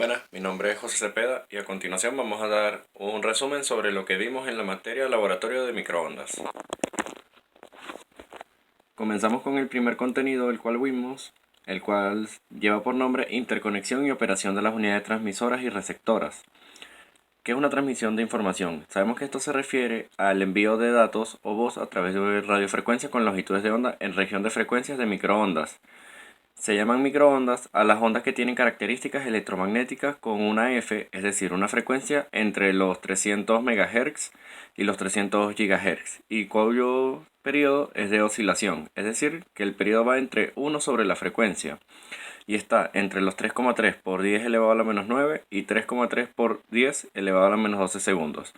Buenas, mi nombre es José Cepeda y a continuación vamos a dar un resumen sobre lo que vimos en la materia laboratorio de microondas. Comenzamos con el primer contenido, el cual vimos, el cual lleva por nombre Interconexión y operación de las unidades transmisoras y receptoras. ¿Qué es una transmisión de información? Sabemos que esto se refiere al envío de datos o voz a través de radiofrecuencia con longitudes de onda en región de frecuencias de microondas. Se llaman microondas a las ondas que tienen características electromagnéticas con una F, es decir, una frecuencia entre los 300 MHz y los 300 GHz, y cuyo periodo es de oscilación, es decir, que el periodo va entre 1 sobre la frecuencia, y está entre los 3,3 por 10 elevado a la menos 9 y 3,3 por 10 elevado a la menos 12 segundos.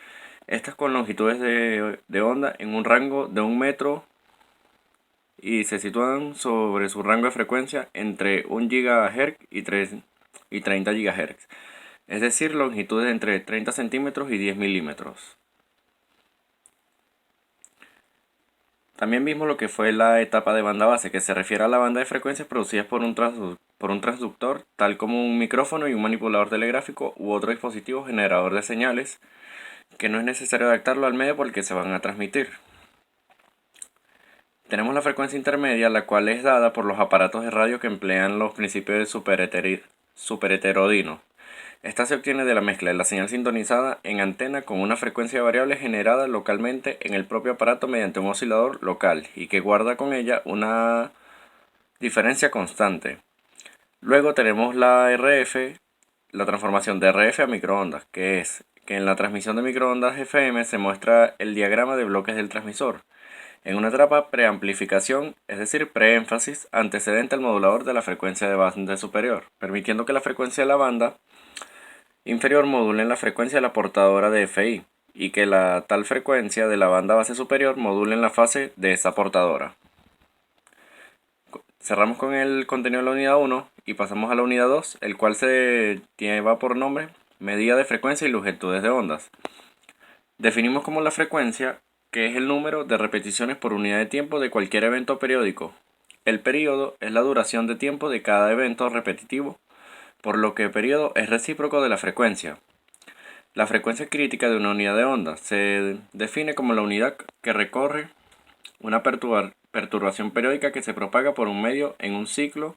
Estas con longitudes de onda en un rango de 1 metro y se sitúan sobre su rango de frecuencia entre 1 GHz y 30 GHz, es decir, longitudes entre 30 centímetros y 10 milímetros. También vimos lo que fue la etapa de banda base, que se refiere a la banda de frecuencias producidas por un transductor, tal como un micrófono y un manipulador telegráfico u otro dispositivo generador de señales, que no es necesario adaptarlo al medio por el que se van a transmitir. Tenemos la frecuencia intermedia, la cual es dada por los aparatos de radio que emplean los principios de superheterodino. Esta se obtiene de la mezcla de la señal sintonizada en antena con una frecuencia variable generada localmente en el propio aparato mediante un oscilador local y que guarda con ella una diferencia constante. Luego tenemos la RF, la transformación de RF a microondas, que es que en la transmisión de microondas FM se muestra el diagrama de bloques del transmisor. En una etapa preamplificación, es decir, preénfasis, antecedente al modulador de la frecuencia de banda superior, permitiendo que la frecuencia de la banda inferior module en la frecuencia de la portadora de FI y que la tal frecuencia de la banda base superior module en la fase de esa portadora. Cerramos con el contenido de la unidad 1 y pasamos a la unidad 2, el cual se lleva por nombre medida de frecuencia y longitudes de ondas. Definimos como la frecuencia, que es el número de repeticiones por unidad de tiempo de cualquier evento periódico. El período es la duración de tiempo de cada evento repetitivo, por lo que el período es recíproco de la frecuencia. La frecuencia crítica de una unidad de onda se define como la unidad que recorre una perturbación periódica que se propaga por un medio en un ciclo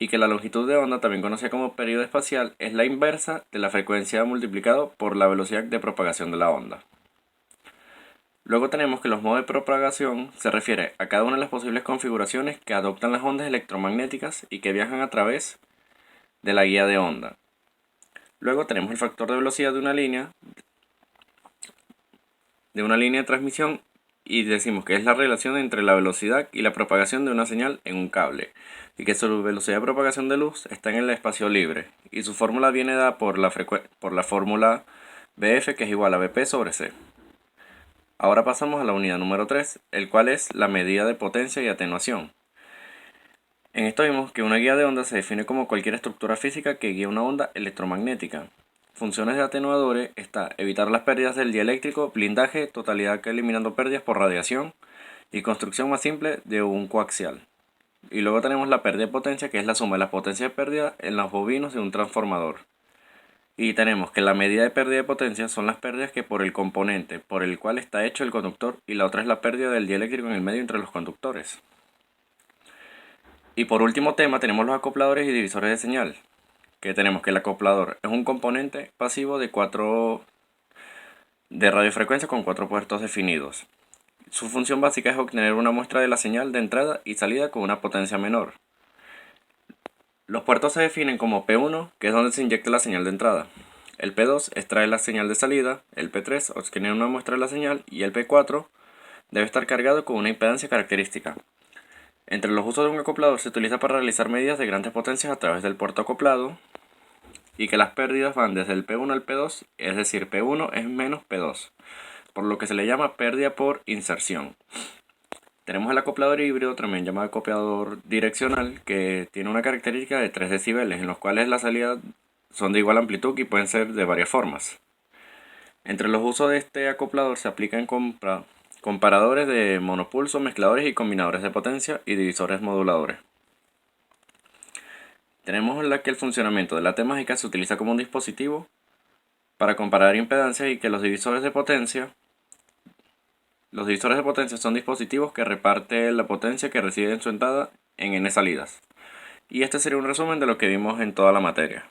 y que la longitud de onda, también conocida como periodo espacial, es la inversa de la frecuencia multiplicado por la velocidad de propagación de la onda. Luego tenemos que los modos de propagación se refiere a cada una de las posibles configuraciones que adoptan las ondas electromagnéticas y que viajan a través de la guía de onda. Luego tenemos el factor de velocidad de una línea de transmisión y decimos que es la relación entre la velocidad y la propagación de una señal en un cable y que su velocidad de propagación de luz está en el espacio libre y su fórmula viene dada por la fórmula BF, que es igual a BP sobre C. Ahora pasamos a la unidad número 3, el cual es la medida de potencia y atenuación. En esto vimos que una guía de onda se define como cualquier estructura física que guía una onda electromagnética. Funciones de atenuadores está evitar las pérdidas del dieléctrico, blindaje, totalidad que eliminando pérdidas por radiación y construcción más simple de un coaxial. Y luego tenemos la pérdida de potencia, que es la suma de las potencias de pérdida en los bobinos de un transformador. Y tenemos que la medida de pérdida de potencia son las pérdidas que por el componente por el cual está hecho el conductor y la otra es la pérdida del dieléctrico en el medio entre los conductores. Y por último tema tenemos los acopladores y divisores de señal, que tenemos que el acoplador es un componente pasivo de radiofrecuencia con 4 puertos definidos. Su función básica es obtener una muestra de la señal de entrada y salida con una potencia menor. Los puertos se definen como P1, que es donde se inyecta la señal de entrada. El P2 extrae la señal de salida, el P3 obtiene una muestra de la señal y el P4 debe estar cargado con una impedancia característica. Entre los usos de un acoplador se utiliza para realizar medidas de grandes potencias a través del puerto acoplado y que las pérdidas van desde el P1 al P2, es decir, P1 es menos P2, por lo que se le llama pérdida por inserción. Tenemos el acoplador híbrido, también llamado acoplador direccional, que tiene una característica de 3 decibeles, en los cuales las salidas son de igual amplitud y pueden ser de varias formas. Entre los usos de este acoplador se aplican comparadores de monopulso, mezcladores y combinadores de potencia y divisores moduladores. Tenemos la que el funcionamiento de la T mágica se utiliza como un dispositivo para comparar impedancias y que los divisores de potencia son dispositivos que reparten la potencia que recibe en su entrada en n salidas. Y este sería un resumen de lo que vimos en toda la materia.